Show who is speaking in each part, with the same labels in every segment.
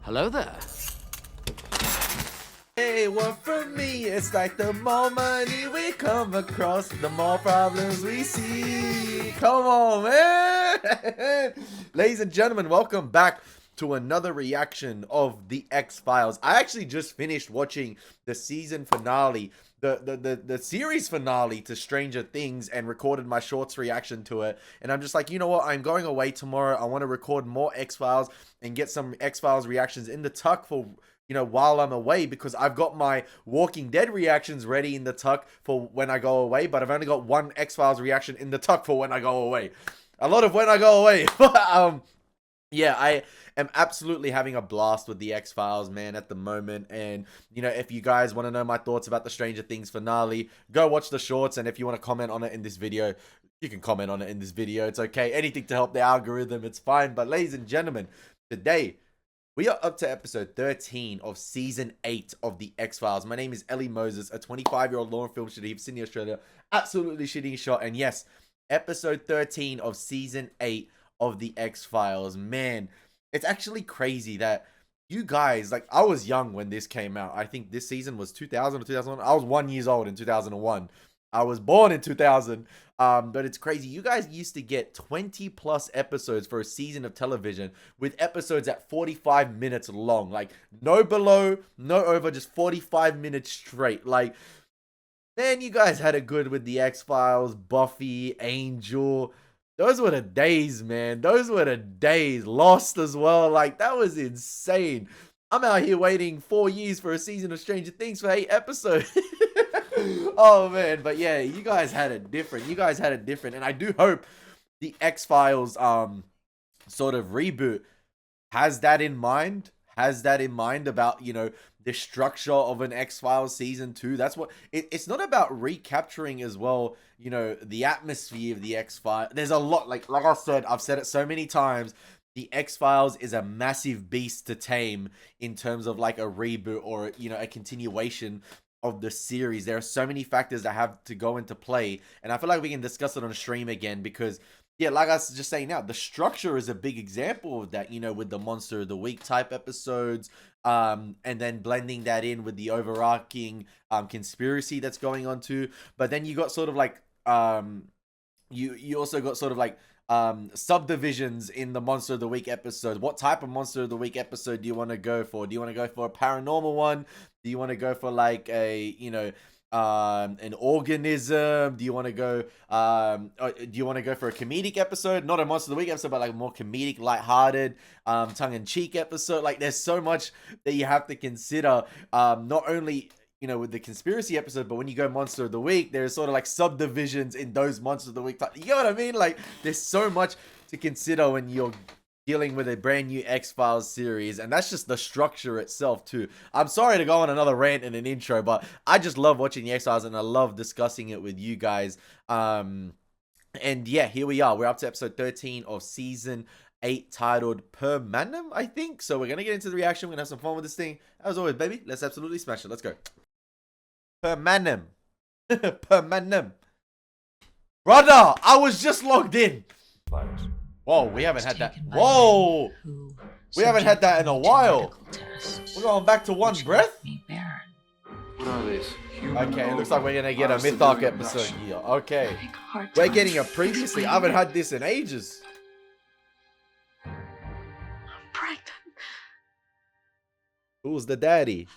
Speaker 1: Hello there.
Speaker 2: Hey, what from me? It's like the more money we come across, the more problems we see. Come on, man. Ladies and gentlemen, welcome back to another reaction of The X-Files. I actually just finished watching the season finale, the series finale to Stranger Things, and recorded my shorts reaction to it. And I'm just like, you know what? I'm going away tomorrow. I want to record more X-Files and get some X-Files reactions in the tuck for, you know, while I'm away, because I've got my Walking Dead reactions ready in the tuck for when I go away, but I've only got one X-Files reaction in the tuck for when I go away. A lot of when I go away. Yeah, I am absolutely having a blast with the X-Files, man, at the moment. And, you know, if you guys want to know my thoughts about the Stranger Things finale, go watch the shorts. And if you want to comment on it in this video, you can comment on it in this video. It's okay. Anything to help the algorithm, it's fine. But ladies and gentlemen, today we are up to episode 13 of season 8 of the X-Files. My name is Elie Moses, a 25-year-old law and film student from Sydney, Australia. Absolutely shitting shot. And yes, episode 13 of season 8 of the X-Files. Man, it's actually crazy that you guys, like, I was young when this came out. I think this season was 2000 or 2001. I was 1 year old in 2001. I was born in 2000. But it's crazy. You guys used to get 20 plus episodes for a season of television, with episodes at 45 minutes long. Like, no below, no over, just 45 minutes straight. Like, man, you guys had it good with the X-Files, Buffy, Angel. Those were the days, man. Those were the days. Lost as well. Like, that was insane. I'm out here waiting 4 years for a season of Stranger Things for 8 episodes. Oh, man. But yeah, you guys had it different. You guys had it different. And I do hope the X-Files sort of reboot has that in mind. Has that in mind about, you know, the structure of an X-Files season 2. That's what it's not about recapturing as well, you know, the atmosphere of the X-Files. There's a lot, like I said, I've said it so many times, the X-Files is a massive beast to tame in terms of like a reboot or, you know, a continuation of the series. There are so many factors that have to go into play, and I feel like we can discuss it on stream again, because yeah, like I was just saying now, the structure is a big example of that, you know, with the Monster of the Week type episodes, and then blending that in with the overarching conspiracy that's going on too. But then you got sort of like you also got sort of like subdivisions in the Monster of the Week episode. What type of Monster of the Week episode do you want to go for? Do you want to go for a paranormal one? Do you want to go for like a, you know, an organism? Do you want to go do you want to go for a comedic episode, not a Monster of the Week episode, but like a more comedic, lighthearted, tongue-in-cheek episode? Like, there's so much that you have to consider, not only, you know, with the conspiracy episode, but when you go Monster of the Week, there's sort of like subdivisions in those Monster of the Week you know what I mean? Like, there's so much to consider when you're dealing with a brand new X-Files series, and that's just the structure itself too. I'm sorry to go on another rant in an intro, but I just love watching the X-Files and I love discussing it with you guys. And yeah, here we are. We're up to episode 13 of season 8, titled Per Manum, I think. So we're gonna get into the reaction. We're gonna have some fun with this thing. As always, baby, let's absolutely smash it. Let's go. Per Manum. Per Manum. Brother, I was just logged in. Whoa, we haven't had that. Whoa! We haven't had that in a while. We're going back to one breath?
Speaker 3: What are these?
Speaker 2: Okay, it looks like we're gonna get a Mythark episode here. Okay. We're getting a previously. I haven't had this in ages.
Speaker 4: I'm pregnant.
Speaker 2: Who's the daddy?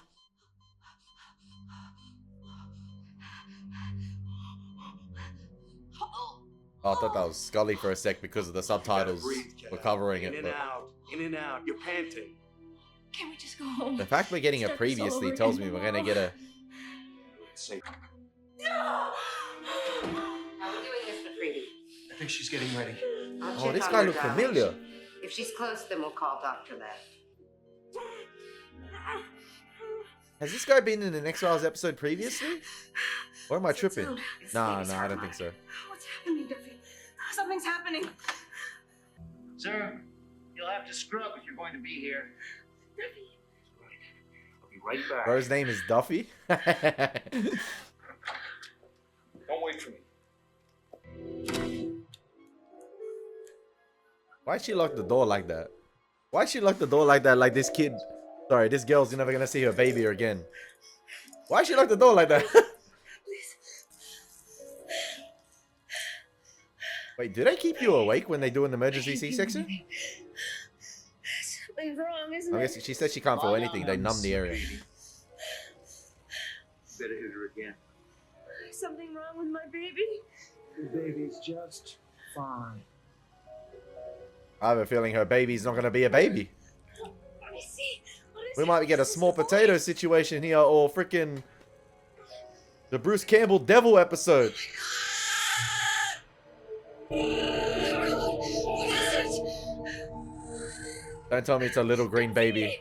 Speaker 2: Oh, I thought that was Scully for a sec because of the subtitles were covering it. But
Speaker 3: In and out. You're panting.
Speaker 4: Can we just go home?
Speaker 2: the fact we're getting a previously tells me we're gonna get a.
Speaker 4: No!
Speaker 5: How are we doing this for freebie?
Speaker 3: I think she's getting ready.
Speaker 5: I'll
Speaker 2: Oh,
Speaker 5: check
Speaker 2: this
Speaker 5: on
Speaker 2: guy
Speaker 5: her
Speaker 2: looks
Speaker 5: dial.
Speaker 2: familiar.
Speaker 5: If she's close, then we'll call Dr. Lev.
Speaker 2: Has this guy been in an X-Files episode previously? Or am I tripping?
Speaker 4: It's
Speaker 2: Nah,
Speaker 4: baby's
Speaker 2: I
Speaker 4: heart
Speaker 2: don't think so.
Speaker 4: What's happening, Duffy? Something's happening.
Speaker 6: Sir, you'll have to scrub if you're going to be here.
Speaker 4: Duffy.
Speaker 3: I'll be right back.
Speaker 2: Bro's name is Duffy?
Speaker 3: Don't wait for me.
Speaker 2: Why'd she lock the door like that? Why'd she lock the door like that? Like this kid. Sorry, this girl's never gonna see her baby again. Why'd she lock the door like that?
Speaker 4: Please.
Speaker 2: Wait, do they keep you awake when they do an emergency C-section?
Speaker 4: Something's wrong, isn't
Speaker 2: I
Speaker 4: it?
Speaker 2: guess she said she can't feel anything. They numb the area.
Speaker 6: Better hit her again.
Speaker 4: Something wrong with my baby?
Speaker 6: The baby's just fine.
Speaker 2: I have a feeling her baby's not gonna be a baby.
Speaker 4: Let me see. What is
Speaker 2: We
Speaker 4: it?
Speaker 2: might get a
Speaker 4: Is this
Speaker 2: small
Speaker 4: boy?
Speaker 2: potato situation here, or freaking the Bruce Campbell Devil episode.
Speaker 4: What is it?
Speaker 2: Don't tell me it's a little green baby.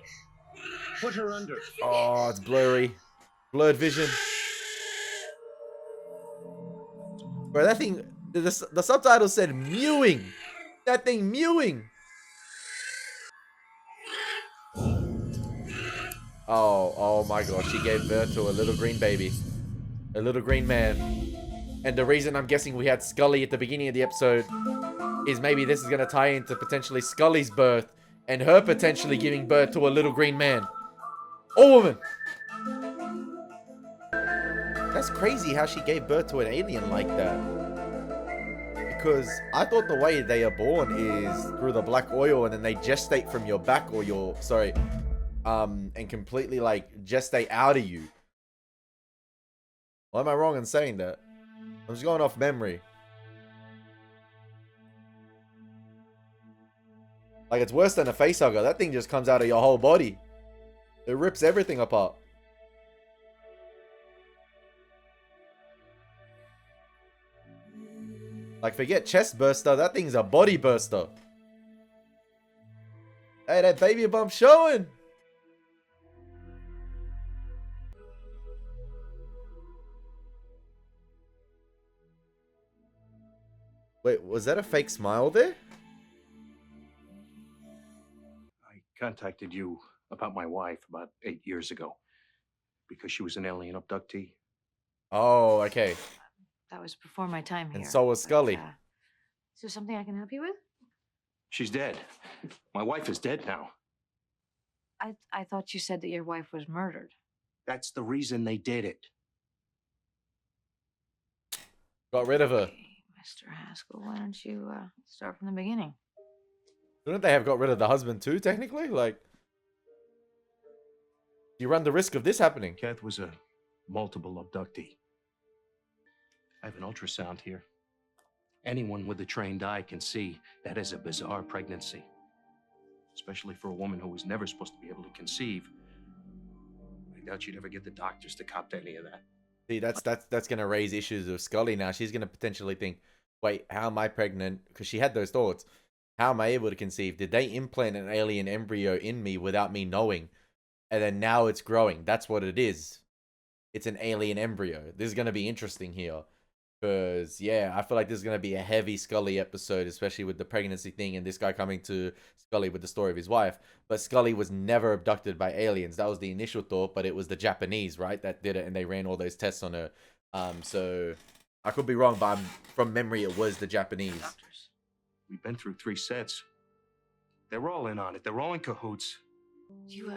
Speaker 6: Put her under.
Speaker 2: Oh, it's blurry. Blurred vision. Bro, that thing, the subtitle said mewing. That thing mewing. Oh my gosh, she gave birth to a little green baby. A little green man. And the reason I'm guessing we had Scully at the beginning of the episode is maybe this is going to tie into potentially Scully's birth and her potentially giving birth to a little green man. Or woman. That's crazy how she gave birth to an alien like that. Because I thought the way they are born is through the black oil and then they gestate from your back or your, sorry, and completely like gestate out of you. Why am I wrong in saying that? I'm just going off memory. Like, it's worse than a face hugger. That thing just comes out of your whole body. It rips everything apart. Like, forget chest burster. That thing's a body burster. Hey, that baby bump showing. Wait, was that a fake smile there?
Speaker 3: I contacted you about my wife about 8 years ago because she was an alien abductee.
Speaker 2: Oh, okay.
Speaker 1: That was before my time here.
Speaker 2: And so was Scully.
Speaker 1: Is there something I can help you with?
Speaker 3: She's dead. My wife is dead now.
Speaker 1: I thought you said that your wife was murdered.
Speaker 3: That's the reason they did it.
Speaker 2: Got rid of her.
Speaker 1: Okay, Mr. Haskell, why don't you start from the beginning?
Speaker 2: Shouldn't they have got rid of the husband too, technically? Like, you run the risk of this happening.
Speaker 3: Kath was a multiple abductee. I have an ultrasound here. Anyone with a trained eye can see that is a bizarre pregnancy. Especially for a woman who was never supposed to be able to conceive. I doubt you'd ever get the doctors to cop to any of that.
Speaker 2: See, that's gonna raise issues with Scully now. She's gonna potentially think, wait, how am I pregnant? Because she had those thoughts. How am I able to conceive? Did they implant an alien embryo in me without me knowing? And then now it's growing. That's what it is. It's an alien embryo. This is gonna be interesting here. Because, yeah, I feel like this is going to be a heavy Scully episode, especially with the pregnancy thing and this guy coming to Scully with the story of his wife. But Scully was never abducted by aliens. That was the initial thought, but it was the Japanese, right, that did it, and they ran all those tests on her. So I could be wrong, but from memory, it was the Japanese.
Speaker 3: Doctors. We've been through 3 sets. They're all in on it. They're all in cahoots.
Speaker 1: Do you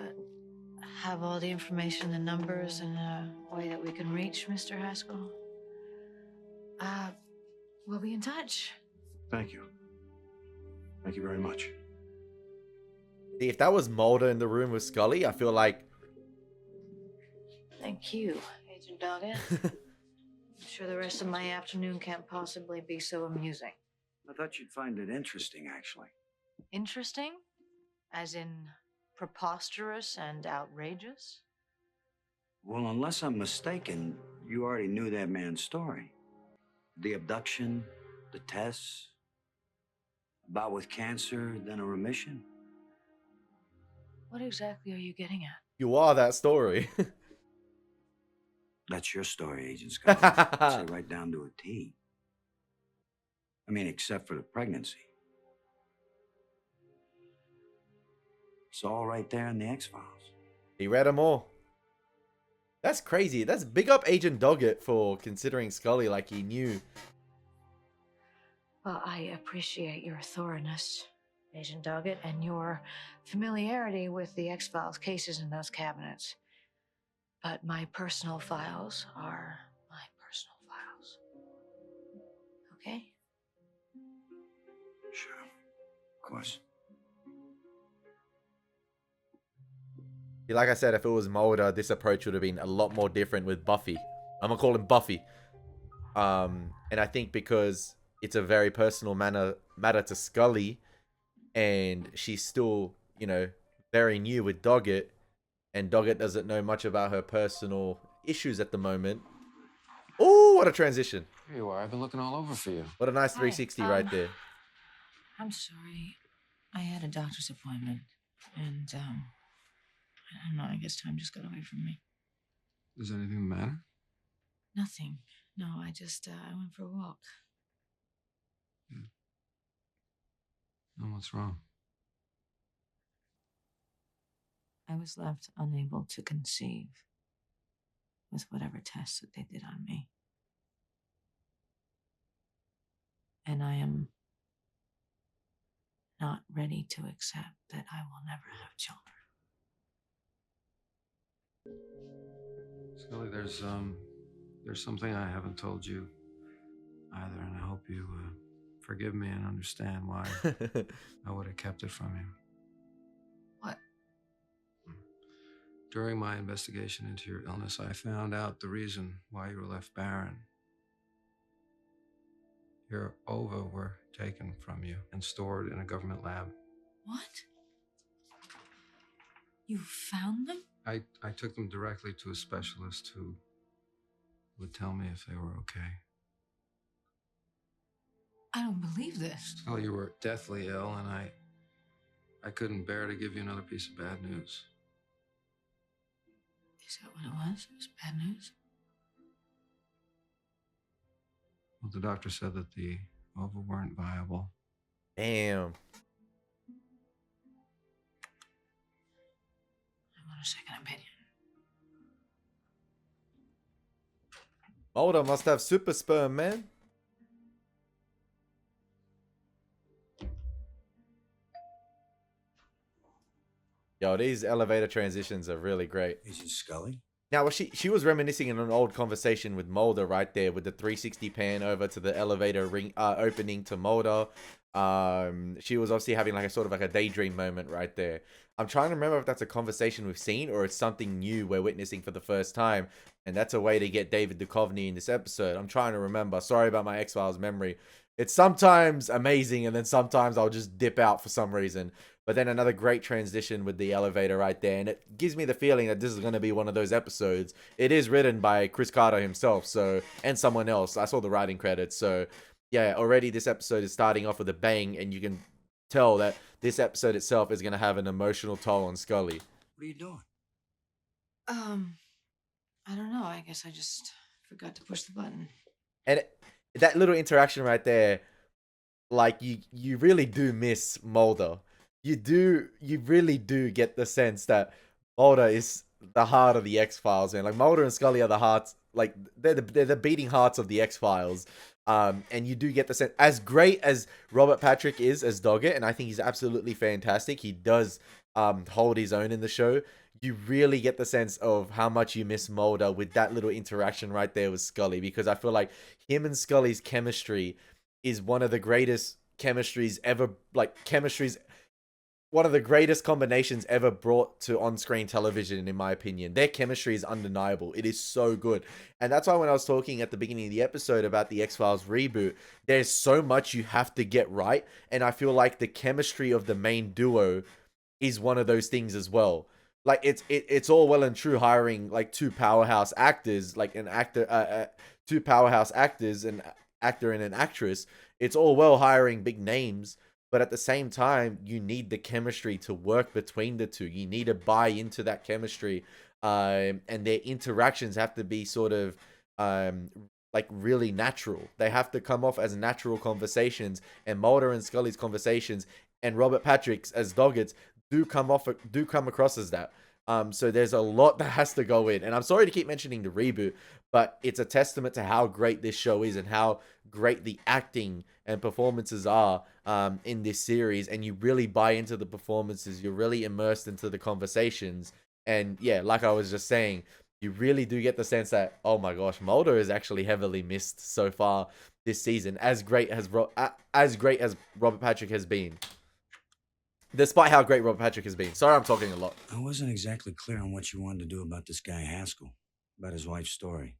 Speaker 1: have all the information, the numbers, and a way that we can reach Mr. Haskell? We'll be in touch.
Speaker 3: Thank you. Thank you very much.
Speaker 2: See, if that was Mulder in the room with Scully, I feel like...
Speaker 1: Thank you, Agent Doggett. I'm sure the rest of my afternoon can't possibly be so amusing.
Speaker 6: I thought you'd find it interesting, actually.
Speaker 1: Interesting? As in preposterous and outrageous?
Speaker 6: Well, unless I'm mistaken, you already knew that man's story. The abduction, the tests, about with cancer, then a remission.
Speaker 1: What exactly are you getting at?
Speaker 2: You are that story.
Speaker 6: That's your story, Agent Scully. Say right down to a T. I mean, except for the pregnancy. It's all right there in the X-Files.
Speaker 2: He read them all. That's crazy. That's big up Agent Doggett for considering Scully like he knew.
Speaker 1: Well, I appreciate your thoroughness. Agent Doggett, and your familiarity with the X-Files cases in those cabinets. But my personal files are my personal files. Okay?
Speaker 6: Sure. Of course.
Speaker 2: Like I said, if it was Mulder, this approach would have been a lot more different with Buffy. I'm gonna call him Buffy. And I think because it's a very personal matter to Scully, and she's still, you know, very new with Doggett, and Doggett doesn't know much about her personal issues at the moment. Oh, what a transition.
Speaker 7: Here you are. I've been looking all over for you.
Speaker 2: What a nice 360 right there.
Speaker 1: I'm sorry. I had a doctor's appointment, and I don't know. I guess time just got away from me.
Speaker 7: Does anything matter?
Speaker 1: Nothing. No, I just I went for a walk.
Speaker 7: No, what's wrong?
Speaker 1: I was left unable to conceive with whatever tests that they did on me. And I am not ready to accept that I will never have children.
Speaker 7: Scully, there's something I haven't told you either, and I hope you forgive me and understand why I would have kept it from you.
Speaker 1: What?
Speaker 7: During my investigation into your illness, I found out the reason why you were left barren. Your ova were taken from you and stored in a government lab.
Speaker 1: What? You found them?
Speaker 7: I took them directly to a specialist who would tell me if they were okay.
Speaker 1: I don't believe this.
Speaker 7: Oh, you were deathly ill, and I couldn't bear to give you another piece of bad news.
Speaker 1: Is that what it was? It was bad news?
Speaker 7: Well, the doctor said that the ova weren't viable.
Speaker 2: Damn.
Speaker 1: I want a second opinion.
Speaker 2: Mulder must have super sperm, man. Yo, these elevator transitions are really great.
Speaker 6: Is it Scully?
Speaker 2: Now, well, she was reminiscing in an old conversation with Mulder right there with the 360 pan over to the elevator ring opening to Mulder. She was obviously having like a sort of like a daydream moment right there. I'm trying to remember if that's a conversation we've seen or it's something new we're witnessing for the first time. And that's a way to get David Duchovny in this episode. I'm trying to remember. Sorry about my X-Files memory. It's sometimes amazing and then sometimes I'll just dip out for some reason. But then another great transition with the elevator right there. And it gives me the feeling that this is going to be one of those episodes. It is written by Chris Carter himself, so, and someone else. I saw the writing credits. So, yeah, already this episode is starting off with a bang. And you can tell that this episode itself is going to have an emotional toll on Scully.
Speaker 6: What are you doing?
Speaker 1: I don't know. I guess I just forgot to push the button.
Speaker 2: And that little interaction right there, like, you really do miss Mulder. You really do get the sense that Mulder is the heart of the X-Files, man. Like, Mulder and Scully are the hearts, like, they're the beating hearts of the X-Files. And you do get the sense, as great as Robert Patrick is as Doggett, and I think he's absolutely fantastic. He does hold his own in the show. You really get the sense of how much you miss Mulder with that little interaction right there with Scully, because I feel like him and Scully's chemistry is one of the greatest chemistries ever, one of the greatest combinations ever brought to on-screen television, in my opinion. Their chemistry is undeniable. It is so good. And that's why when I was talking at the beginning of the episode about the X-Files reboot, there's so much you have to get right. And I feel like the chemistry of the main duo is one of those things as well. Like, it's all well and true hiring like two powerhouse actors, like two powerhouse actors, an actor and an actress. It's all well hiring big names. But at the same time, you need the chemistry to work between the two. You need to buy into that chemistry. And their interactions have to be sort of like really natural. They have to come off as natural conversations. And Mulder and Scully's conversations and Robert Patrick's as Doggett's do come across as that. So there's a lot that has to go in. And I'm sorry to keep mentioning the reboot, but it's a testament to how great this show is and how great the acting and performances are in this series. And you really buy into the performances. You're really immersed into the conversations. And yeah, like I was just saying, you really do get the sense that, oh my gosh, Mulder is actually heavily missed so far this season. As great as Robert Patrick has been. Despite how great Robert Patrick has been. Sorry, I'm talking a lot.
Speaker 6: I wasn't exactly clear on what you wanted to do about this guy Haskell, about his wife's story.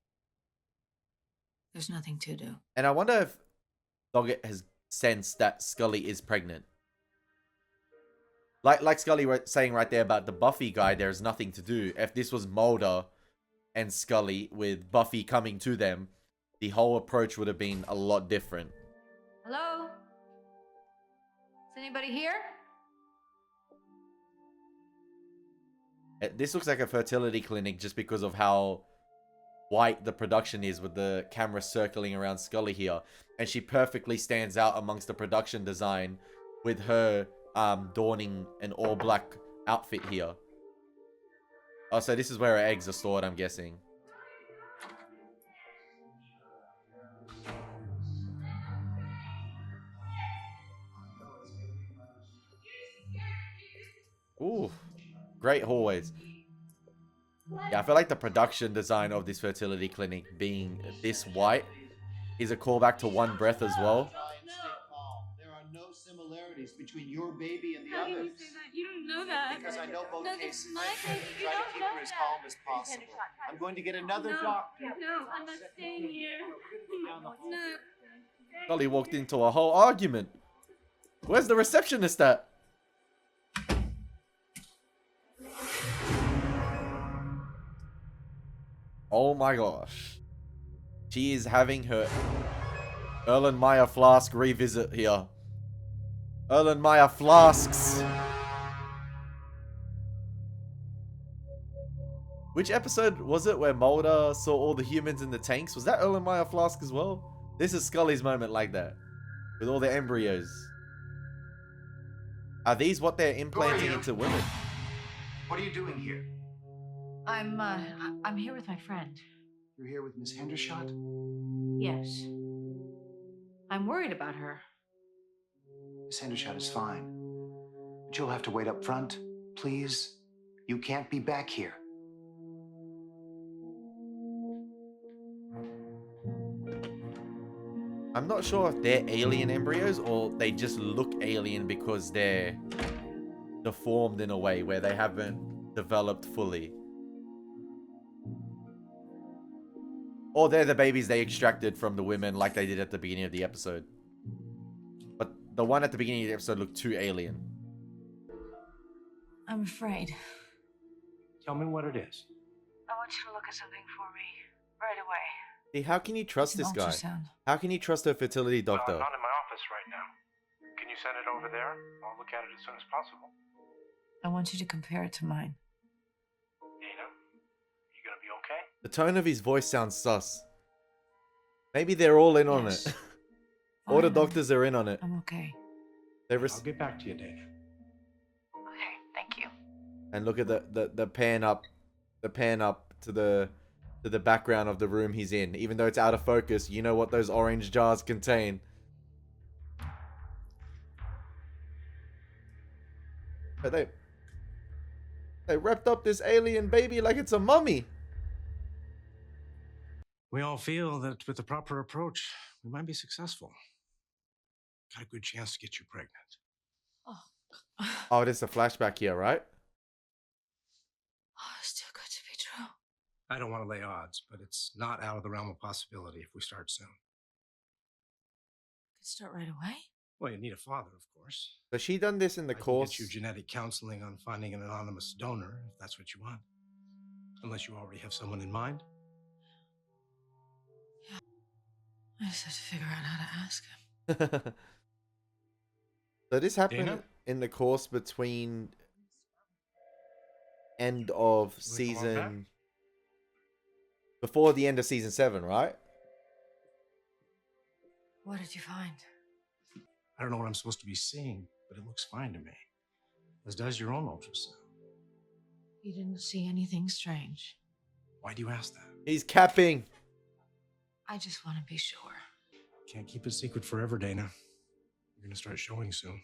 Speaker 1: There's nothing to do.
Speaker 2: And I wonder if Doggett has sensed that Scully is pregnant. Like Scully saying right there about the Buffy guy, there's nothing to do. If this was Mulder and Scully with Buffy coming to them, the whole approach would have been a lot different.
Speaker 1: Hello? Is anybody here?
Speaker 2: This looks like a fertility clinic just because of how white the production is with the camera circling around Scully here. And she perfectly stands out amongst the production design with her donning an all-black outfit here. Oh, so this is where her eggs are stored, I'm guessing. Ooh, great hallways. Yeah, I feel like the production design of this fertility clinic being this white is a callback to One Breath as well.
Speaker 8: There are no similarities between your baby and the
Speaker 4: How can you
Speaker 8: others.
Speaker 4: say that? You don't know that.
Speaker 8: Because I know both
Speaker 4: No,
Speaker 8: cases.
Speaker 4: this is my baby. You
Speaker 8: Try to
Speaker 4: don't
Speaker 8: keep
Speaker 4: know
Speaker 8: her as
Speaker 4: that.
Speaker 8: calm as possible. I'm going to get another
Speaker 4: No,
Speaker 8: doctor.
Speaker 4: no, I'm not staying here. No.
Speaker 2: Scully walked into a whole argument. Where's the receptionist at? Oh my gosh. She is having her Erlenmeyer flask revisit here. Erlenmeyer flasks. Which episode was it where Mulder saw all the humans in the tanks? Was that Erlenmeyer flask as well? This is Scully's moment like that. With all the embryos. Are these what they're implanting into women?
Speaker 8: What are you doing here?
Speaker 1: I'm here with my friend.
Speaker 8: You're here with Miss Hendershot?
Speaker 1: Yes. I'm worried about her.
Speaker 8: Miss Hendershot is fine. But you'll have to wait up front. Please. You can't be back here.
Speaker 2: I'm not sure if they're alien embryos or they just look alien because they're deformed in a way where they haven't developed fully. Or they're the babies they extracted from the women like they did at the beginning of the episode. But the one at the beginning of the episode looked too alien.
Speaker 1: I'm afraid.
Speaker 3: Tell me what it is.
Speaker 1: I want you to look at something for me right away.
Speaker 2: See, how can you trust
Speaker 1: It's
Speaker 2: this
Speaker 1: an
Speaker 2: guy?
Speaker 1: ultrasound.
Speaker 2: How can you trust a fertility
Speaker 9: Well,
Speaker 2: doctor?
Speaker 9: I'm not in my office right now. Can you send it over there? I'll look at it as soon as possible.
Speaker 1: I want you to compare it to mine.
Speaker 9: Dana, you gonna be okay?
Speaker 2: The tone of his voice sounds sus. Maybe they're all in on
Speaker 1: Yes.
Speaker 2: it. All the
Speaker 1: Fine,
Speaker 2: doctors are in on it.
Speaker 1: I'm okay.
Speaker 2: They're
Speaker 3: I'll get back to you, Dana.
Speaker 1: Okay, thank you.
Speaker 2: And look at the pan up, to the background of the room he's in. Even though it's out of focus, you know what those orange jars contain. But they wrapped up this alien baby like it's a mummy.
Speaker 3: We all feel that with the proper approach, we might be successful. Got a good chance to get you pregnant.
Speaker 2: Oh, this is a flashback here, right?
Speaker 1: Oh, it's too good to be true.
Speaker 3: I don't want to lay odds, but it's not out of the realm of possibility if we start soon.
Speaker 1: Could start right away.
Speaker 3: Well, you need a father, of course.
Speaker 2: So she done this in the
Speaker 3: I can
Speaker 2: course.
Speaker 3: get you genetic counseling on finding an anonymous donor, if that's what you want. Unless you already have someone in mind.
Speaker 1: I just have to figure out how to ask him.
Speaker 2: So this happened
Speaker 3: Dana?
Speaker 2: in the course between end of
Speaker 3: We come on back?
Speaker 2: season, before the end of season 7, right?
Speaker 1: What did you find?
Speaker 3: I don't know what I'm supposed to be seeing, but it looks fine to me. As does your own ultrasound.
Speaker 1: He didn't see anything strange.
Speaker 9: Why do you ask that?
Speaker 2: He's capping.
Speaker 1: I just want to be sure.
Speaker 9: Can't keep a secret forever, Dana. You're gonna start showing soon.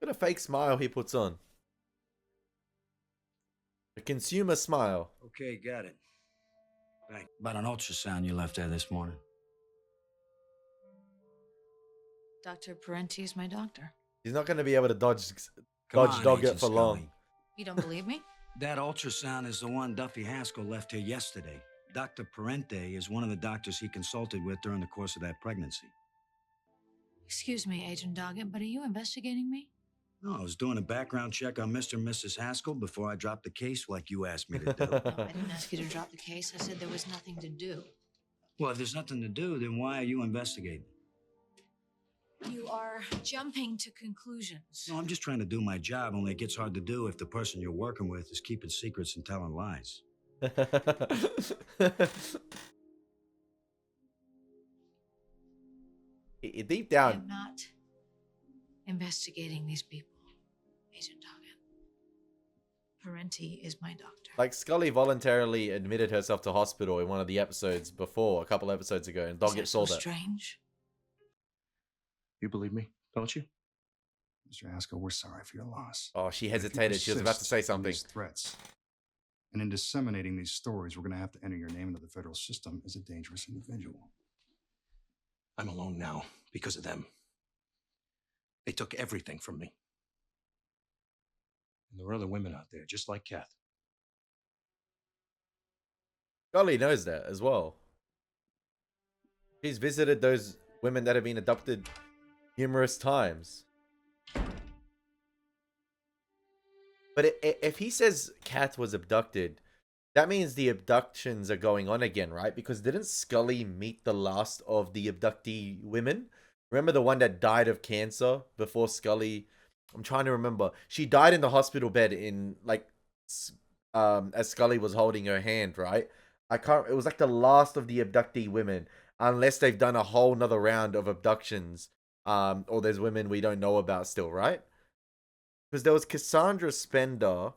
Speaker 2: Look at a fake smile he puts on. A consumer smile.
Speaker 6: Okay, got it. Right. About an ultrasound you left there this morning.
Speaker 1: Dr. Parenti is my doctor.
Speaker 2: He's not going to be able to dodge
Speaker 6: Come on,
Speaker 2: dog
Speaker 6: Agent
Speaker 2: it for
Speaker 6: Scully.
Speaker 2: long.
Speaker 1: You don't believe me?
Speaker 6: That ultrasound is the one Duffy Haskell left here yesterday. Dr. Parente is one of the doctors he consulted with during the course of that pregnancy.
Speaker 1: Excuse me, Agent Doggett, but are you investigating me?
Speaker 6: No, I was doing a background check on Mr. and Mrs. Haskell before I dropped the case like you asked me to do.
Speaker 1: No, I didn't ask you to drop the case. I said there was nothing to do.
Speaker 6: Well, if there's nothing to do, then why are you investigating?
Speaker 1: You are jumping to conclusions.
Speaker 6: No, I'm just trying to do my job, only it gets hard to do if the person you're working with is keeping secrets and telling lies.
Speaker 2: Deep
Speaker 1: I
Speaker 2: down,
Speaker 1: am not investigating these people, Agent Doggett. Parenti is my doctor.
Speaker 2: like Scully voluntarily admitted herself to hospital in one of the episodes before, a couple episodes ago, and
Speaker 1: Is
Speaker 2: Doggett
Speaker 1: that
Speaker 2: saw
Speaker 1: so
Speaker 2: that.
Speaker 1: strange?
Speaker 3: You believe me, don't you?
Speaker 10: Mr. Haskell, we're sorry for your loss.
Speaker 2: Oh, she
Speaker 10: But if you
Speaker 2: hesitated. She was about to
Speaker 10: persist
Speaker 2: say
Speaker 10: in
Speaker 2: something.
Speaker 10: these threats, and in disseminating these stories, we're going to have to enter your name into the federal system as a dangerous individual.
Speaker 3: I'm alone now because of them. They took everything from me. And there were other women out there, just like Kath.
Speaker 2: Scully knows that as well. She's visited those women that have been abducted numerous times. But if he says Kath was abducted, that means the abductions are going on again, right? Because didn't Scully meet the last of the abductee women? Remember the one that died of cancer before Scully? I'm trying to remember. She died in the hospital bed in like as Scully was holding her hand, right? It was like the last of the abductee women, unless they've done a whole nother round of abductions, or there's women we don't know about still, right? Because there was Cassandra Spender.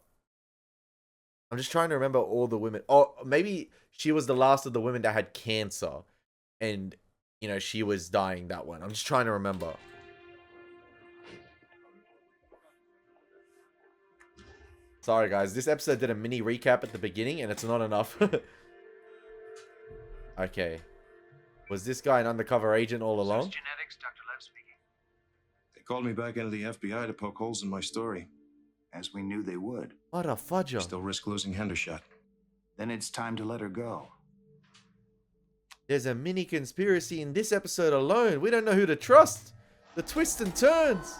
Speaker 2: I'm just trying to remember all the women. Oh, maybe she was the last of the women that had cancer, and you know she was dying that one. I'm just trying to remember. Sorry guys, this episode did a mini recap at the beginning and it's not enough. Okay. Was this guy an undercover agent all along?
Speaker 9: Genetics, Dr. Lev speaking.
Speaker 11: They called me back into the FBI to poke holes in my story.
Speaker 8: As we knew they would.
Speaker 2: What a fudger.
Speaker 11: Still risk losing Hendershot.
Speaker 8: Then it's time to let her go.
Speaker 2: There's a mini conspiracy in this episode alone. We don't know who to trust. The twists and turns.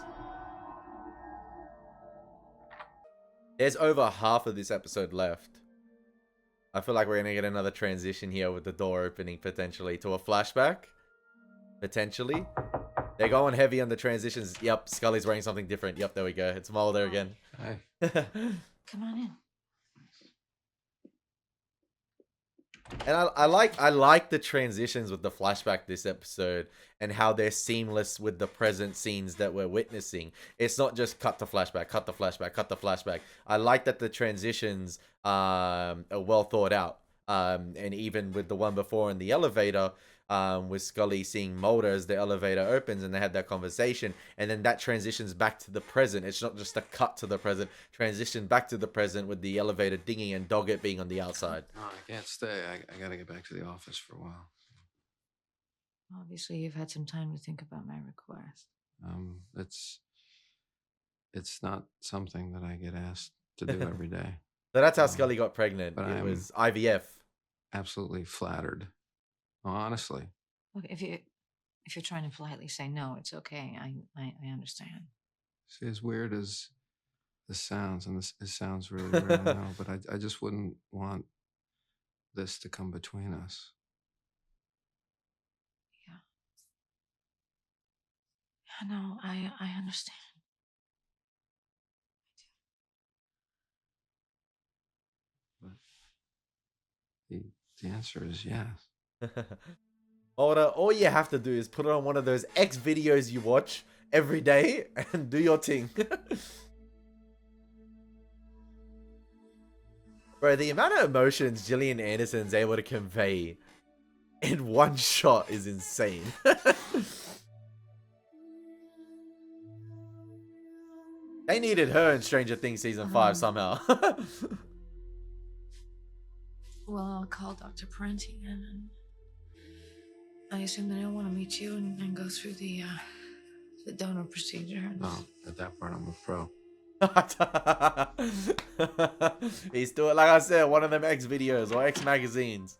Speaker 2: There's over half of this episode left. I feel like we're going to get another transition here with the door opening potentially to a flashback. Potentially. They're going heavy on the transitions. Yep, Scully's wearing something different. Yep, there we go. It's Mulder again.
Speaker 7: Hi.
Speaker 1: Come on in.
Speaker 2: And I like the transitions with the flashback this episode and how they're seamless with the present scenes that we're witnessing. It's not just cut to flashback, cut to flashback, cut to flashback. I like that the transitions are well thought out. And even with the one before in the elevator, with Scully seeing Mulder as the elevator opens and they had that conversation, and then that transitions back to the present. It's not just a cut to the present, transition back to the present with the elevator dinging and Doggett being on the outside.
Speaker 7: No, I can't stay. I gotta get back to the office for a while.
Speaker 1: Obviously, you've had some time to think about my request.
Speaker 7: It's not something that I get asked to do every day.
Speaker 2: So that's how Scully got pregnant.
Speaker 7: But
Speaker 2: It was IVF.
Speaker 7: Absolutely flattered. Honestly.
Speaker 1: Look, if you're trying to politely say no, it's okay. I understand.
Speaker 7: See, as weird as this sounds, and it sounds really weird, I know, but I just wouldn't want this to come between us.
Speaker 1: Yeah. Yeah, no, I understand.
Speaker 7: But the answer is yes.
Speaker 2: All you have to do is put it on one of those X videos you watch every day and do your thing. Bro, the amount of emotions Gillian Anderson's able to convey in one shot is insane. They needed her in Stranger Things season 5 somehow.
Speaker 1: Well, I'll call Dr. Parenti in, and I assume they don't want to meet you and go through the donor procedure.
Speaker 7: No, at that part, I'm a pro.
Speaker 2: He's doing, like I said, one of them X videos or X magazines.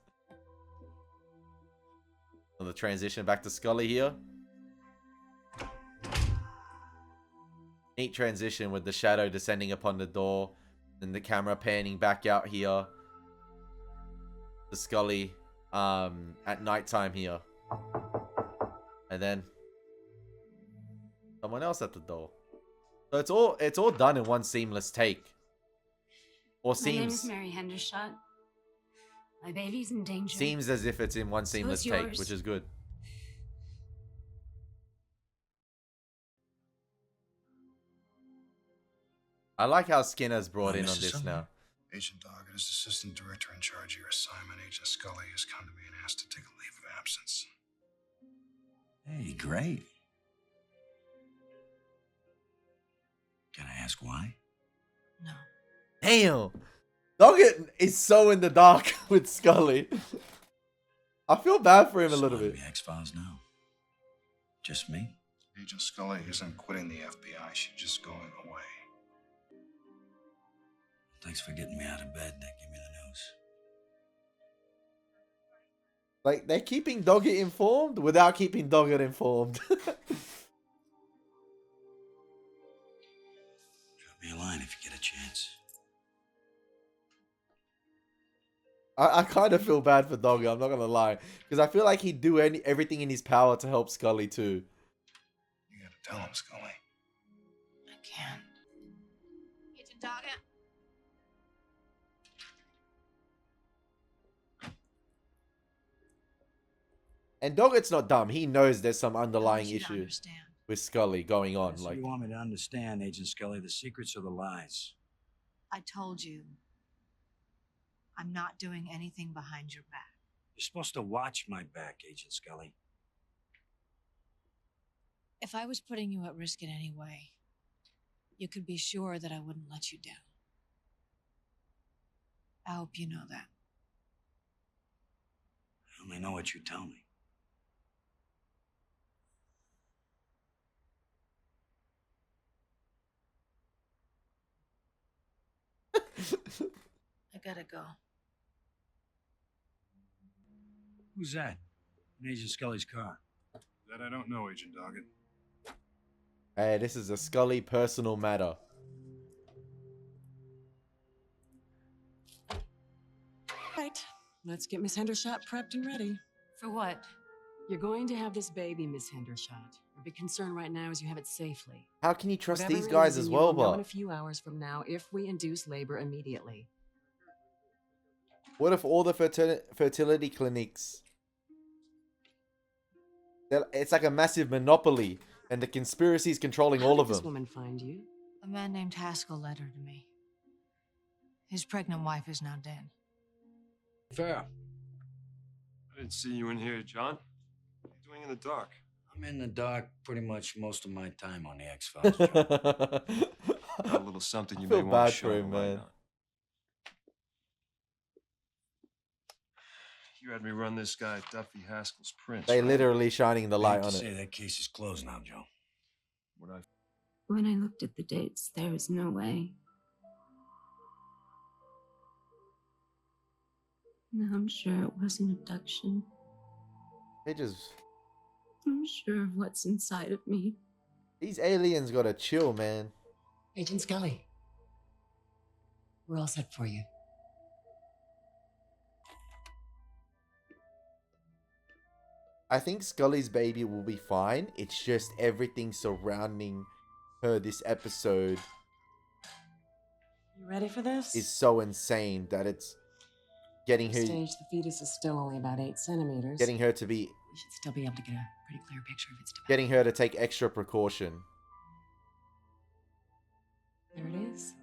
Speaker 2: So the transition back to Scully here. Neat transition with the shadow descending upon the door and the camera panning back out here. The Scully at nighttime here. And then someone else at the door. So it's all done in one seamless take. Or
Speaker 12: My name is
Speaker 2: seems
Speaker 12: Mary Hendershot. My baby's in danger.
Speaker 2: seems as if it's in one seamless
Speaker 12: is
Speaker 2: take,
Speaker 12: yours.
Speaker 2: which is good. I like how Skinner's brought in on this now.
Speaker 10: Agent Doggett is assistant director in charge of your assignment. Agent Scully has come to me and asked to take a leave of absence.
Speaker 6: Hey, great. Can I ask why?
Speaker 1: No.
Speaker 2: Damn. Doggett is so in the dark with Scully. I feel bad for him a little bit.
Speaker 6: The X-Files now. Just me?
Speaker 10: Agent Scully isn't quitting the FBI. She's just going away.
Speaker 6: Thanks for getting me out of bed. That gave me the news.
Speaker 2: Like, they're keeping Doggett informed without keeping Doggett informed.
Speaker 6: Drop me a line if you get a chance.
Speaker 2: I kind of feel bad for Doggett, I'm not gonna lie. Because I feel like he'd do everything in his power to help Scully too.
Speaker 10: You gotta tell him, Scully.
Speaker 1: I can't. Agent Doggett.
Speaker 2: And Doggett's not dumb. He knows there's some underlying
Speaker 1: you to
Speaker 2: issue
Speaker 1: understand.
Speaker 2: with Scully going on.
Speaker 6: So
Speaker 2: Like,
Speaker 6: you want me to understand, Agent Scully, the secrets or the lies?
Speaker 1: I told you. I'm not doing anything behind your back.
Speaker 6: You're supposed to watch my back, Agent Scully.
Speaker 1: If I was putting you at risk in any way, you could be sure that I wouldn't let you down. I hope you know that.
Speaker 6: I only know what you tell me.
Speaker 1: I gotta go.
Speaker 6: Who's that? In Agent Scully's car.
Speaker 10: That I don't know, Agent Doggett.
Speaker 2: hey, this is a Scully personal matter.
Speaker 13: Right. Let's get Miss Hendershot prepped and ready.
Speaker 1: For what?
Speaker 13: You're going to have this baby, Miss Hendershot. Our big concern right now is you have it safely.
Speaker 2: How can you trust
Speaker 13: Whatever
Speaker 2: these
Speaker 13: it
Speaker 2: guys
Speaker 13: is,
Speaker 2: as
Speaker 13: and you
Speaker 2: well,
Speaker 13: will know
Speaker 2: but
Speaker 13: in a few hours from now if we induce labor immediately.
Speaker 2: what if all the fertility clinics, it's like a massive monopoly and the conspiracy is controlling
Speaker 13: How
Speaker 2: all
Speaker 13: did
Speaker 2: of
Speaker 13: this
Speaker 2: them?
Speaker 13: woman find you?
Speaker 1: A man named Haskell led her to me. His pregnant wife is now dead.
Speaker 11: Fair. I didn't see you in here, John. What are you doing in the dark?
Speaker 6: I'm in the dark pretty much most of my time on the X-Files.
Speaker 11: Got a little something you
Speaker 2: I
Speaker 11: may
Speaker 2: feel
Speaker 11: want
Speaker 2: bad
Speaker 11: to show
Speaker 2: for
Speaker 11: the
Speaker 2: him,
Speaker 11: light
Speaker 2: man.
Speaker 11: on. You had me run this guy Duffy Haskell's prints.
Speaker 2: They
Speaker 11: right?
Speaker 2: literally shining the light on
Speaker 6: Say
Speaker 2: it.
Speaker 6: that case is closed now, Joe.
Speaker 11: What I
Speaker 12: When I looked at the dates, there was no way. Now I'm sure it was an abduction.
Speaker 2: They just,
Speaker 12: I'm sure of what's inside of me.
Speaker 2: these aliens gotta chill, man.
Speaker 13: Agent Scully. We're all set for you.
Speaker 2: I think Scully's baby will be fine. It's just everything surrounding her this episode
Speaker 13: You ready for this?
Speaker 2: is so insane that it's getting
Speaker 13: At this
Speaker 2: her
Speaker 13: stage, the fetus is still only about 8 centimeters.
Speaker 2: getting her to be
Speaker 13: We should still be able to get a pretty clear picture of its development.
Speaker 2: getting her to take extra precaution.
Speaker 13: There it is.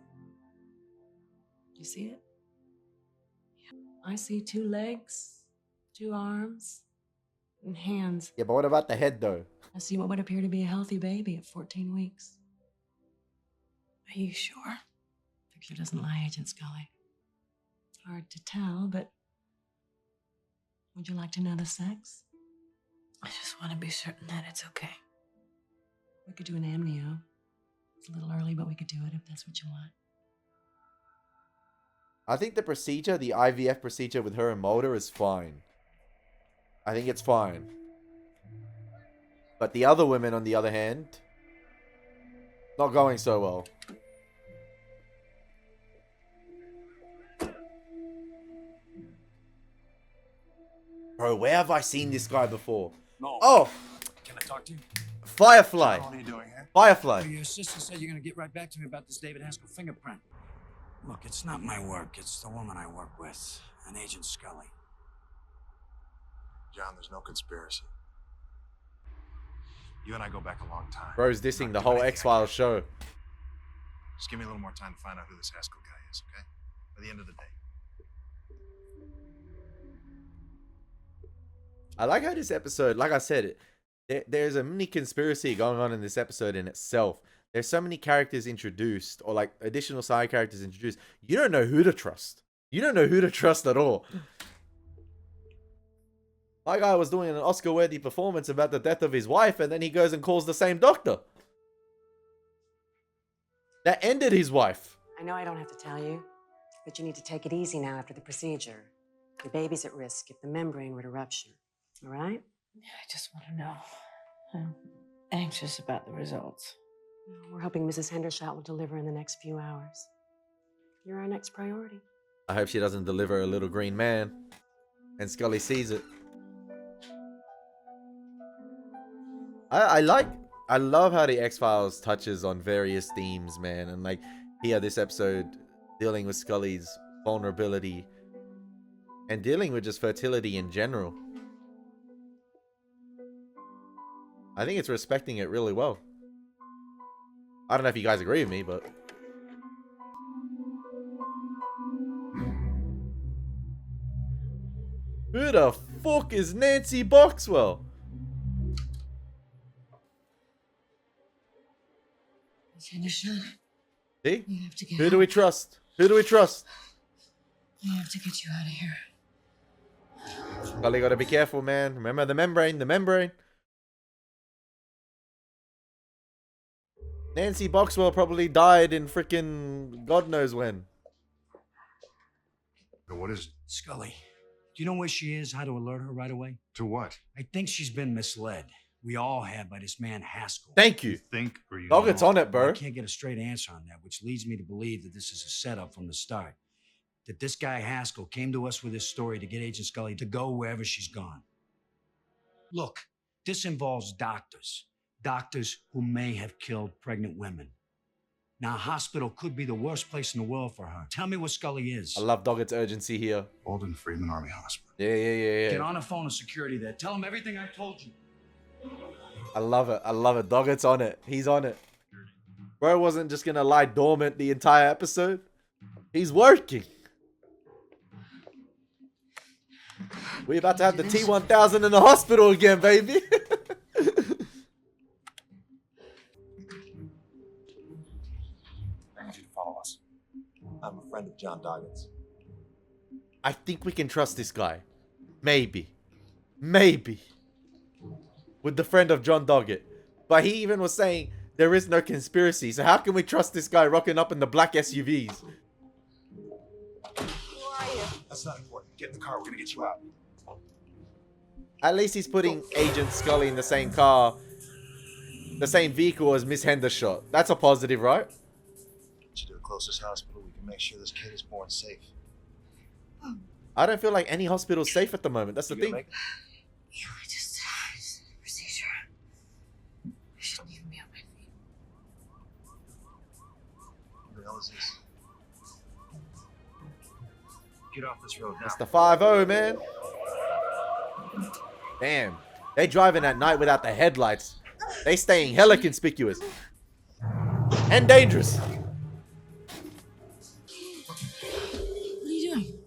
Speaker 13: You see it? I see 2 legs, 2 arms, and hands.
Speaker 2: Yeah, but what about the head though?
Speaker 13: I see what would appear to be a healthy baby at 14 weeks. Are you sure? Picture doesn't lie, Agent Scully. Hard to tell, but would you like to know the sex?
Speaker 1: I just want to be certain that it's okay.
Speaker 13: We could do an amnio. It's a little early, but we could do it if that's what you want.
Speaker 2: I think the procedure, the IVF procedure with her and Mulder is fine. I think it's fine. But the other women, on the other hand, not going so well. Bro, where have I seen this guy before?
Speaker 6: No.
Speaker 2: Oh!
Speaker 6: Can I talk to you?
Speaker 2: Firefly.
Speaker 6: What are you doing here?
Speaker 2: Firefly.
Speaker 6: Your assistant said you're gonna get right back to me about this David Haskell fingerprint. Look, it's not my work. It's the woman I work with, an Agent Scully.
Speaker 10: John, there's no conspiracy. You and I go back a long time.
Speaker 2: Bro's dissing the whole X-Files show.
Speaker 10: Just give me a little more time to find out who this Haskell guy is, okay? By the end of the day.
Speaker 2: I like how this episode, like I said, there's a mini conspiracy going on in this episode in itself. There's so many characters introduced, or like additional side characters introduced. You don't know who to trust. You don't know who to trust at all. My guy was doing an Oscar-worthy performance about the death of his wife, and then he goes and calls the same doctor that ended his wife.
Speaker 13: I know I don't have to tell you, but you need to take it easy now after the procedure. Your baby's at risk if the membrane were to rupture. All right?
Speaker 1: Yeah, I just want to know. I'm anxious about the results.
Speaker 13: We're hoping Mrs. Hendershot will deliver in the next few hours. You're our next priority.
Speaker 2: I hope she doesn't deliver a little green man and Scully sees it. I love how the X-Files touches on various themes, man. And like here, this episode dealing with Scully's vulnerability and dealing with just fertility in general. I think it's respecting it really well. I don't know if you guys agree with me, but... Who the fuck is Nancy Boxwell?
Speaker 1: Hendershot,
Speaker 2: See?
Speaker 1: you have to get
Speaker 2: Who
Speaker 1: out.
Speaker 2: do we trust? Who do we trust?
Speaker 1: I have to get you out of here.
Speaker 2: Scully, gotta be careful, man. Remember the membrane, the membrane. Nancy Boxwell probably died in freaking God knows when.
Speaker 10: What is it?
Speaker 6: Scully, do you know where she is? How to alert her right away?
Speaker 10: To what?
Speaker 6: I think she's been misled. We all have by this man Haskell.
Speaker 2: Thank you.
Speaker 10: Think or you
Speaker 2: Dog, it's on it, bro.
Speaker 6: I can't get a straight answer on that, which leads me to believe that this is a setup from the start. That this guy Haskell came to us with this story to get Agent Scully to go wherever she's gone. Look, this involves doctors. Doctors who may have killed pregnant women. Now, a hospital could be the worst place in the world for her. Tell me where Scully is.
Speaker 2: I love Doggett's urgency here.
Speaker 10: Alden Freeman Army Hospital.
Speaker 2: Yeah.
Speaker 6: Get on the phone to security there. Tell them everything I told you.
Speaker 2: I love it. I love it. Doggett's on it. He's on it. Bro wasn't just gonna lie dormant the entire episode. He's working. We're about to have the T-1000 in the hospital again, baby.
Speaker 14: I need you to follow us. I'm a friend of John Doggett's.
Speaker 2: I think we can trust this guy. Maybe. Maybe. With the friend of John Doggett. But he even was saying there is no conspiracy. So how can we trust this guy rocking up in the black SUVs?
Speaker 14: Who are you? That's not important. Get in the car. We're going to get you out.
Speaker 2: At least he's putting Agent Scully in the same car. The same vehicle as Miss Hendershot. That's a positive, right?
Speaker 14: Get you to the closest hospital. We can make sure this kid is born safe.
Speaker 2: I don't feel like any hospital is safe at the moment. That's the thing.
Speaker 1: Yeah, I just did a procedure. I shouldn't even be on my feet.
Speaker 14: What the hell is this?
Speaker 6: Get off this road now.
Speaker 2: It's the 5-0, man. Damn. They driving at night without the headlights. They staying hella conspicuous. And dangerous.
Speaker 1: What are you doing?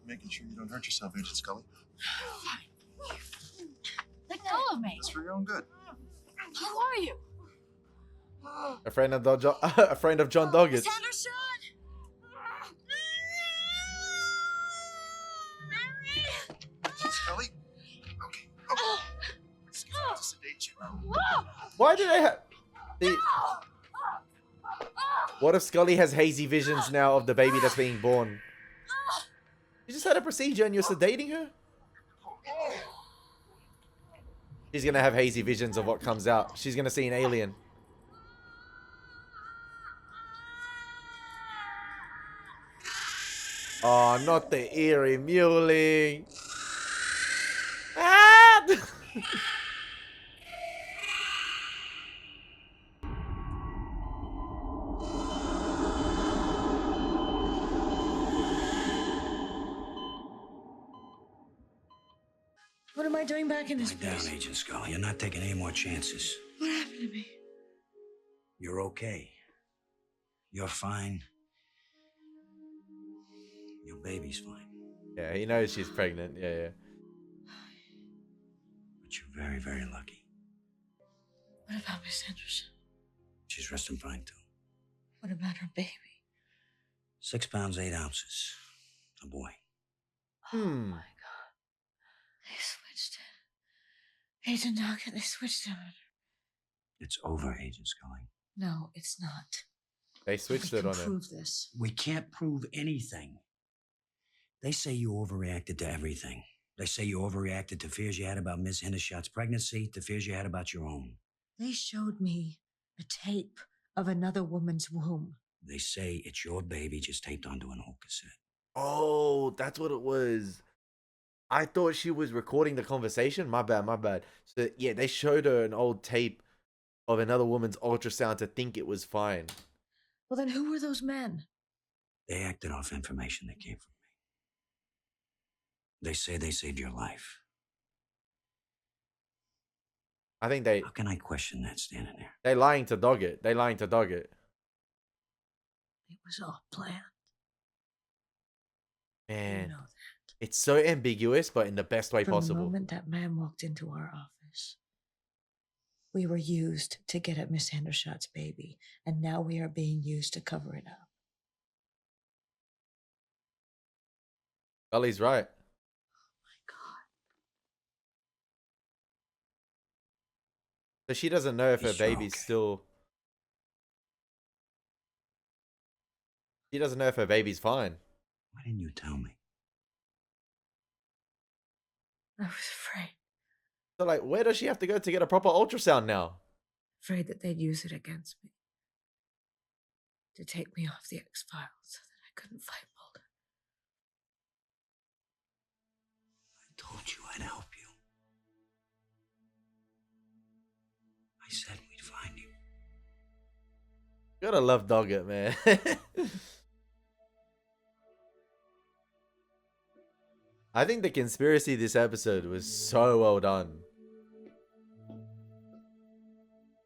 Speaker 14: Making
Speaker 10: making sure you don't hurt yourself, Agent Scully.
Speaker 4: Let go of me.
Speaker 10: It's for your own good.
Speaker 4: Who are you?
Speaker 2: A friend of a friend of John Doggett.
Speaker 10: Agent Scully? Okay. Let's get to sedate you.
Speaker 2: Why do they have... What if Scully has hazy visions now of the baby that's being born? You just had a procedure and you're sedating her? She's gonna have hazy visions of what comes out. She's gonna see an alien. Oh, not the eerie mewling. Ah!
Speaker 13: What am I doing back in this
Speaker 6: Lie down,
Speaker 13: place?
Speaker 6: Agent Scully. You're not taking any more chances.
Speaker 13: What happened to me?
Speaker 6: You're okay. You're fine. Your baby's fine.
Speaker 2: Yeah, he knows she's pregnant. Yeah.
Speaker 6: But you're very, very lucky.
Speaker 13: What about Miss Henderson?
Speaker 6: She's resting fine, too.
Speaker 13: What about her baby?
Speaker 6: 6 pounds, 8 ounces. A boy.
Speaker 13: Oh my God. They switched it. Agent Doggett, they switched it.
Speaker 6: It's over, Agent Scully.
Speaker 13: No, it's not.
Speaker 2: They switched it on him.
Speaker 13: Prove this.
Speaker 6: We can't prove anything. They say you overreacted to everything. They say you overreacted to fears you had about Miss Hendershot's pregnancy, to fears you had about your own.
Speaker 13: They showed me a tape of another woman's womb.
Speaker 6: They say it's your baby just taped onto an old cassette.
Speaker 2: Oh, that's what it was. I thought she was recording the conversation. My bad. So yeah, they showed her an old tape of another woman's ultrasound to think it was fine.
Speaker 13: Well, then who were those men?
Speaker 6: They acted off information that came from me. They say they saved your life.
Speaker 2: I think they...
Speaker 6: How can I question that standing there?
Speaker 2: They're lying to Doggett.
Speaker 13: It was all planned.
Speaker 2: Man,
Speaker 13: You know that.
Speaker 2: it's so ambiguous, but in the best way
Speaker 13: From
Speaker 2: possible.
Speaker 13: the moment that man walked into our office, we were used to get at Miss Hendershot's baby, and now we are being used to cover it up.
Speaker 2: Scully's right. So she doesn't know if her baby's still... She doesn't know if her baby's fine.
Speaker 6: Why didn't you tell me?
Speaker 13: I was afraid.
Speaker 2: So like, where does she have to go to get a proper ultrasound now?
Speaker 13: Afraid that they'd use it against me. To take me off the X-Files so that I couldn't fight Mulder.
Speaker 6: I told you I'd help you. I said we'd find you.
Speaker 2: Gotta love Doggett, man. I think the conspiracy this episode was so well done.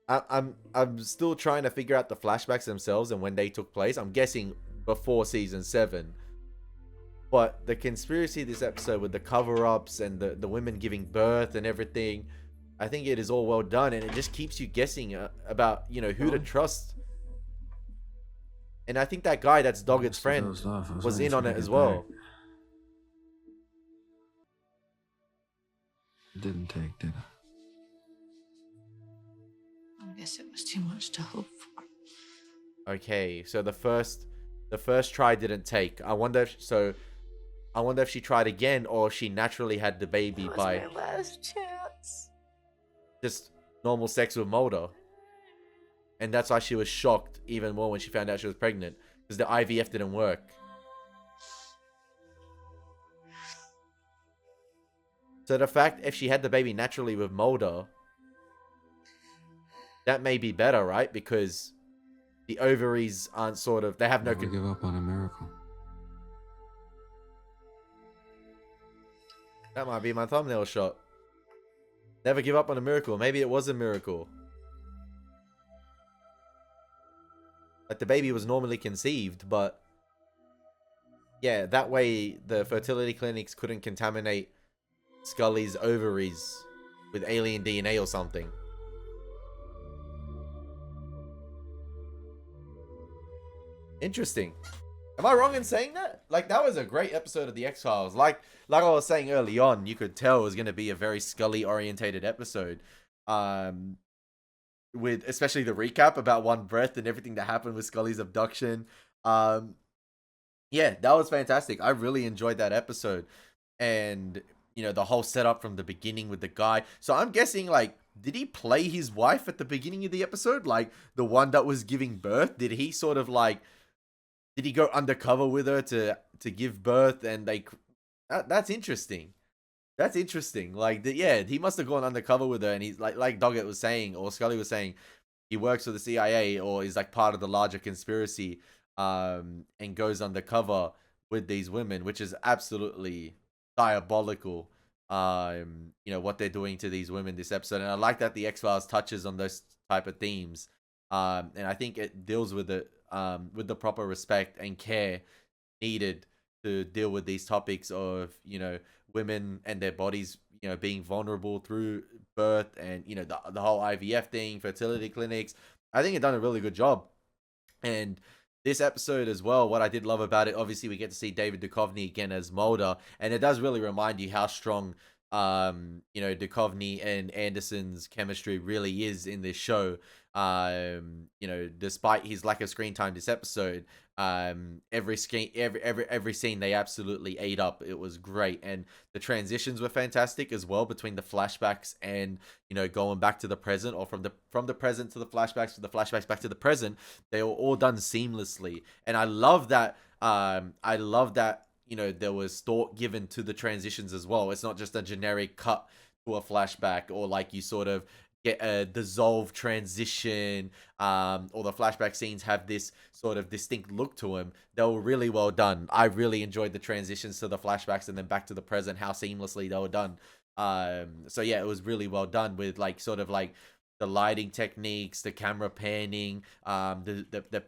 Speaker 2: I'm still trying to figure out the flashbacks themselves and when they took place. I'm guessing before season 7. But the conspiracy this episode with the cover-ups and the women giving birth and everything, I think it is all well done, and it just keeps you guessing about, you know, who to trust. And I think that guy that's Doggett's friend was in on it as well.
Speaker 7: It didn't take, did it?
Speaker 13: I guess it was too much to hope for.
Speaker 2: Okay, so the first try didn't take. I wonder if she tried again, or she naturally had the baby
Speaker 13: It was
Speaker 2: by
Speaker 13: my last chance.
Speaker 2: just normal sex with Mulder. And that's why she was shocked even more when she found out she was pregnant, because the IVF didn't work. So the fact if she had the baby naturally with Mulder, that may be better, right? Because the ovaries aren't sort of, they have no...
Speaker 7: Never give up on a miracle.
Speaker 2: That might be my thumbnail shot. Never give up on a miracle. Maybe it was a miracle. Like the baby was normally conceived, but yeah, that way the fertility clinics couldn't contaminate Scully's ovaries with alien DNA or something. Interesting. Am I wrong in saying that? Like, that was a great episode of the X-Files. Like I was saying early on, you could tell it was going to be a very Scully-orientated episode. With especially the recap about One Breath and everything that happened with Scully's abduction. Yeah, that was fantastic. I really enjoyed that episode. And, you know, the whole setup from the beginning with the guy. So I'm guessing, like, did he play his wife at the beginning of the episode? Like, the one that was giving birth? Did he sort of, like... Did he go undercover with her to give birth? And they... That's interesting. That's interesting. Like, yeah, he must have gone undercover with her. And he's, like Doggett was saying, or Scully was saying, he works for the CIA or is, like, part of the larger conspiracy. And goes undercover with these women, which is absolutely diabolical. You know, what they're doing to these women this episode. And I like that the X-Files touches on those type of themes. And I think it deals with it with the proper respect and care needed to deal with these topics of, you know, women and their bodies, you know, being vulnerable through birth and, you know, the whole IVF thing, fertility clinics. I think it done a really good job. And this episode as well, what I did love about it, obviously we get to see David Duchovny again as Mulder, and it does really remind you how strong, you know, Duchovny and Anderson's chemistry really is in this show. You know, despite his lack of screen time this episode, every scene they absolutely ate up. It was great, and the transitions were fantastic as well between the flashbacks and, you know, going back to the present, or from the present to the flashbacks back to the present. They were all done seamlessly, and I love that. You know, there was thought given to the transitions as well. It's not just a generic cut to a flashback, or like you sort of get a dissolved transition, or the flashback scenes have this sort of distinct look to them. They were really well done. I really enjoyed the transitions to the flashbacks and then back to the present, how seamlessly they were done. So yeah, it was really well done with, like, sort of like the lighting techniques, the camera panning, the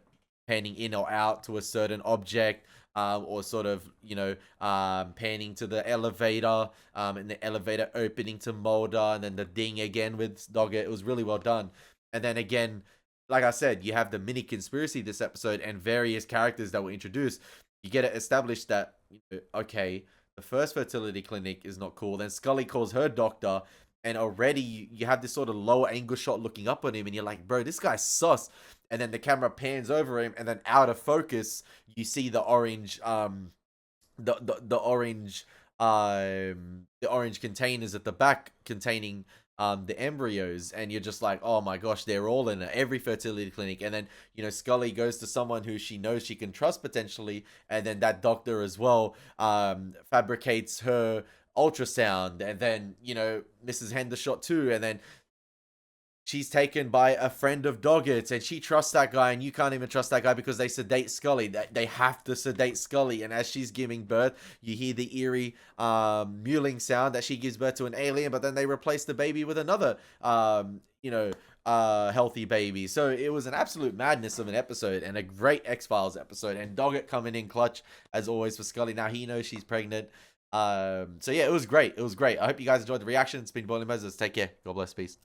Speaker 2: panning in or out to a certain object, or sort of, you know, panning to the elevator, and the elevator opening to Mulder, and then the ding again with Doggett. It was really well done. And then again, like I said, you have the mini conspiracy this episode and various characters that were introduced. You get it established that, okay, the first fertility clinic is not cool. Then Scully calls her doctor, and already you have this sort of lower angle shot looking up on him, and you're like, bro, this guy's sus. And then the camera pans over him, and then out of focus, you see the orange, the orange containers at the back containing the embryos, and you're just like, oh my gosh, they're all in every fertility clinic. And then, you know, Scully goes to someone who she knows she can trust potentially, and then that doctor as well fabricates her ultrasound, and then, you know, Mrs. Hendershot too, and then she's taken by a friend of Doggett's, and she trusts that guy, and you can't even trust that guy because they sedate Scully. They have to sedate Scully, and as she's giving birth, you hear the eerie mewling sound that she gives birth to an alien, but then they replace the baby with another, you know, healthy baby. So it was an absolute madness of an episode, and a great X-Files episode, and Doggett coming in clutch, as always, for Scully. Now he knows she's pregnant. So yeah, it was great. It was great. I hope you guys enjoyed the reaction. It's been Elie Moses. Take care. God bless. Peace.